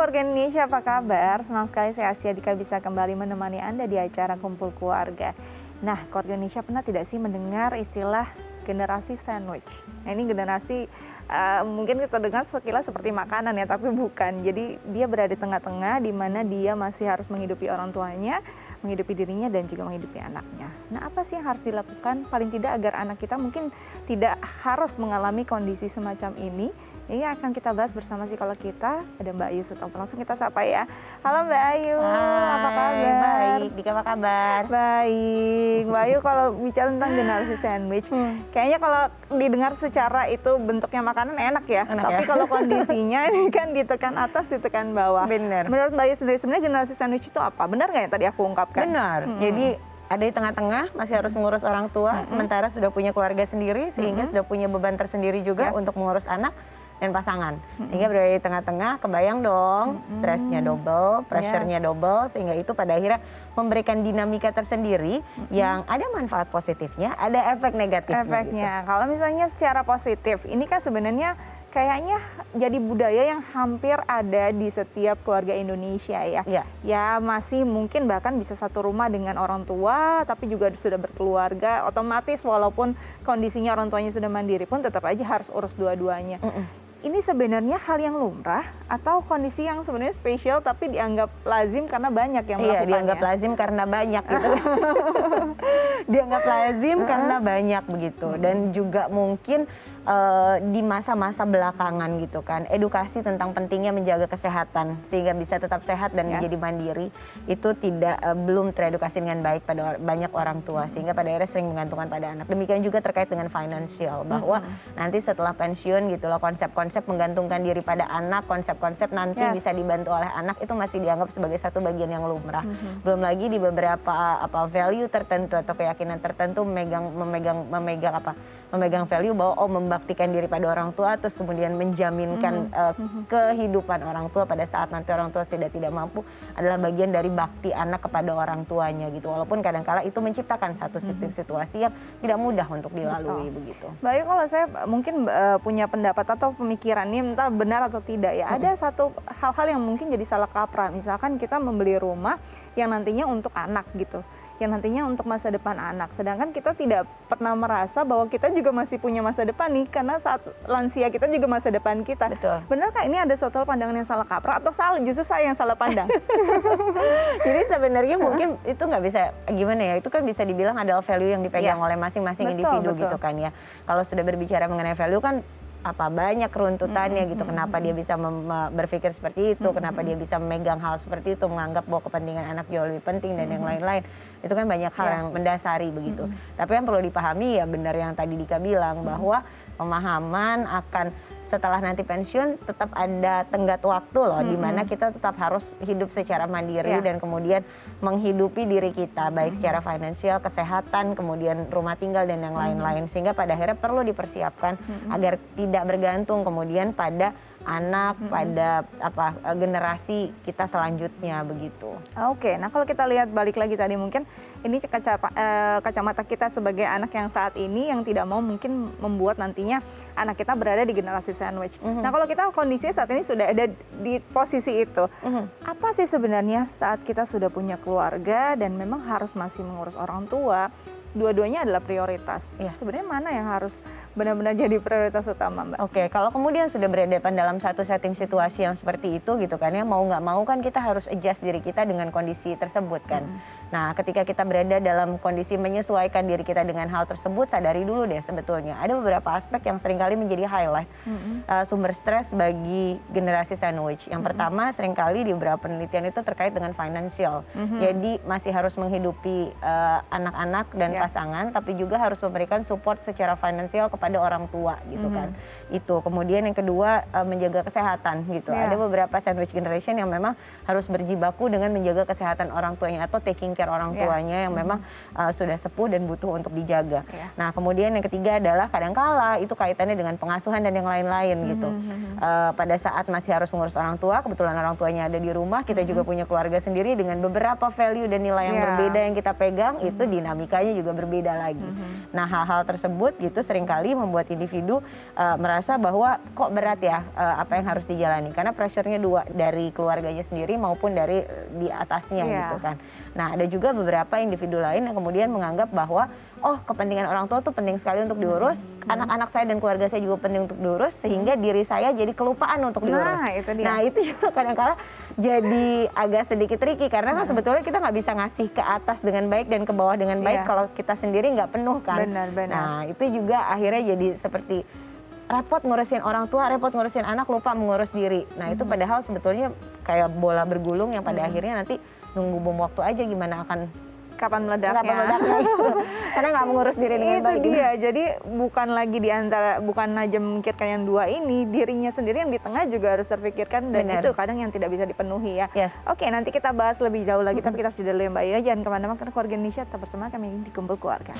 keluarga Indonesia, apa kabar? Senang sekali saya Astia Dika bisa kembali menemani Anda di acara Kumpul Keluarga. Nah, keluarga Indonesia pernah tidak sih mendengar istilah generasi sandwich? Nah, ini generasi mungkin kita dengar sekilas seperti makanan ya, tapi bukan. Jadi dia berada di tengah-tengah di mana dia masih harus menghidupi orang tuanya, menghidupi dirinya dan juga menghidupi anaknya. Nah, apa sih yang harus dilakukan paling tidak agar anak kita mungkin tidak harus mengalami kondisi semacam ini? Ini akan kita bahas bersama psikolog kita, ada Mbak Ayu Sutopo. Langsung kita sapa ya. Halo Mbak Ayu, apa kabar? Baik, Dika apa kabar? Baik, Mbak Ayu kalau bicara tentang generasi sandwich, kayaknya kalau didengar secara itu bentuknya makanan enak ya. Enak tapi ya? kalau kondisinya ini kan ditekan atas, ditekan bawah. Bener. Menurut Mbak Ayu sendiri, sebenarnya generasi sandwich itu apa? Benar nggak yang tadi aku ungkapkan? Benar. Jadi ada di tengah-tengah, masih harus mengurus orang tua, sementara sudah punya keluarga sendiri, sehingga sudah punya beban tersendiri juga untuk mengurus anak dan pasangan. Sehingga berada di tengah-tengah, kebayang dong, stresnya double, pressure-nya double, sehingga itu pada akhirnya memberikan dinamika tersendiri yang ada manfaat positifnya, ada efek negatifnya. Efeknya, kalau misalnya secara positif, ini kan sebenarnya kayaknya jadi budaya yang hampir ada di setiap keluarga Indonesia ya. Ya masih mungkin bahkan bisa satu rumah dengan orang tua, tapi juga sudah berkeluarga, otomatis walaupun kondisinya orang tuanya sudah mandiri pun tetap aja harus urus dua-duanya. Ini sebenarnya hal yang lumrah atau kondisi yang sebenarnya spesial tapi dianggap lazim karena banyak yang melakukannya? Iya, dianggap lazim karena banyak gitu. Dianggap lazim karena banyak begitu. Dan juga mungkin di masa-masa belakangan gitu kan, edukasi tentang pentingnya menjaga kesehatan sehingga bisa tetap sehat dan menjadi mandiri itu belum teredukasi dengan baik pada banyak orang tua, sehingga pada akhirnya sering menggantungkan pada anak. Demikian juga terkait dengan financial, bahwa nanti setelah pensiun gitu loh, konsep-konsep menggantungkan diri pada anak, konsep-konsep nanti bisa dibantu oleh anak itu masih dianggap sebagai satu bagian yang lumrah. Belum lagi di beberapa value tertentu atau keyakinan tertentu memegang value bahwa membaktikan diri pada orang tua, terus kemudian menjaminkan kehidupan orang tua pada saat nanti orang tua tidak mampu adalah bagian dari bakti anak kepada orang tuanya gitu. Walaupun kadang-kala itu menciptakan satu situasi yang tidak mudah untuk dilalui begitu. Baik, kalau saya mungkin punya pendapat atau pemikiran ini entah benar atau tidak ya. Ada satu hal-hal yang mungkin jadi salah kaprah. Misalkan kita membeli rumah yang nantinya untuk anak gitu, yang nantinya untuk masa depan anak. Sedangkan kita tidak pernah merasa bahwa kita juga masih punya masa depan nih, karena saat lansia kita juga masa depan kita. Betul. Benarkah ini ada suatu pandangan yang salah kaprah atau justru saya yang salah pandang? Jadi sebenarnya mungkin itu nggak bisa gimana ya, itu kan bisa dibilang adalah value yang dipegang oleh masing-masing individu gitu kan ya. Kalau sudah berbicara mengenai value kan banyak runtutannya gitu, kenapa dia bisa berpikir seperti itu, kenapa dia bisa memegang hal seperti itu, menganggap bahwa kepentingan anak jauh lebih penting dan yang lain-lain. Itu kan banyak hal yang mendasari begitu. Tapi yang perlu dipahami ya benar yang tadi Dika bilang, bahwa pemahaman akan setelah nanti pensiun tetap ada tenggat waktu loh, di mana kita tetap harus hidup secara mandiri dan kemudian menghidupi diri kita baik secara finansial, kesehatan, kemudian rumah tinggal dan yang lain-lain, sehingga pada akhirnya perlu dipersiapkan agar tidak bergantung kemudian pada anak, pada generasi kita selanjutnya begitu. Oke, nah kalau kita lihat balik lagi tadi, mungkin ini kacamata kita sebagai anak yang saat ini yang tidak mau mungkin membuat nantinya anak kita berada di generasi sandwich. Nah kalau kita kondisinya saat ini sudah ada di posisi itu, apa sih sebenarnya saat kita sudah punya keluarga dan memang harus masih mengurus orang tua, dua-duanya adalah prioritas. Sebenarnya mana yang harus benar-benar jadi prioritas utama, Mbak? Oke, kalau kemudian sudah berhadapan dalam satu setting situasi yang seperti itu gitu kan ya, mau nggak mau kan kita harus adjust diri kita dengan kondisi tersebut kan. Nah, ketika kita berada dalam kondisi menyesuaikan diri kita dengan hal tersebut, sadari dulu deh sebetulnya ada beberapa aspek yang seringkali menjadi highlight sumber stres bagi generasi sandwich. Yang pertama, seringkali di beberapa penelitian itu terkait dengan financial. Jadi masih harus menghidupi anak-anak dan pasangan, tapi juga harus memberikan support secara finansial kepada orang tua gitu kan. Itu. Kemudian yang kedua, menjaga kesehatan gitu. Ada beberapa sandwich generation yang memang harus berjibaku dengan menjaga kesehatan orang tuanya atau taking care orang tuanya yang memang sudah sepuh dan butuh untuk dijaga. Nah, kemudian yang ketiga adalah kadangkala itu kaitannya dengan pengasuhan dan yang lain-lain gitu. Pada saat masih harus mengurus orang tua, kebetulan orang tuanya ada di rumah, kita juga punya keluarga sendiri dengan beberapa value dan nilai yang berbeda yang kita pegang, itu dinamikanya juga berbeda lagi. Nah, hal-hal tersebut gitu seringkali membuat individu merasa bahwa kok berat ya apa yang harus dijalani, karena pressure-nya dua, dari keluarganya sendiri maupun dari di atasnya gitu kan. Nah, ada juga beberapa individu lain yang kemudian menganggap bahwa oh, kepentingan orang tua tuh penting sekali untuk diurus, anak-anak saya dan keluarga saya juga penting untuk diurus, sehingga diri saya jadi kelupaan untuk diurus. Nah, itu dia. Nah, itu juga kadang-kala jadi agak sedikit tricky, karena kan sebetulnya kita nggak bisa ngasih ke atas dengan baik dan ke bawah dengan baik kalau kita sendiri nggak penuh kan. Benar. Nah, itu juga akhirnya jadi seperti repot ngurusin orang tua, repot ngurusin anak, lupa mengurus diri. Nah, itu padahal sebetulnya kayak bola bergulung yang pada akhirnya nanti nunggu bom waktu aja gimana akan Kapan meledaknya gitu. Karena nggak mengurus diri dengan baik. Itu dia, jadi bukan lagi bukan aja memikirkan yang dua ini, dirinya sendiri yang di tengah juga harus terpikirkan, dan itu kadang yang tidak bisa dipenuhi ya. Oke, nanti kita bahas lebih jauh lagi, tapi kita harus jeda dulu ya Mbak ya. Jangan kemana-mana, karena Keluarga Indonesia tetap bersama kami di Kumpul Keluarga.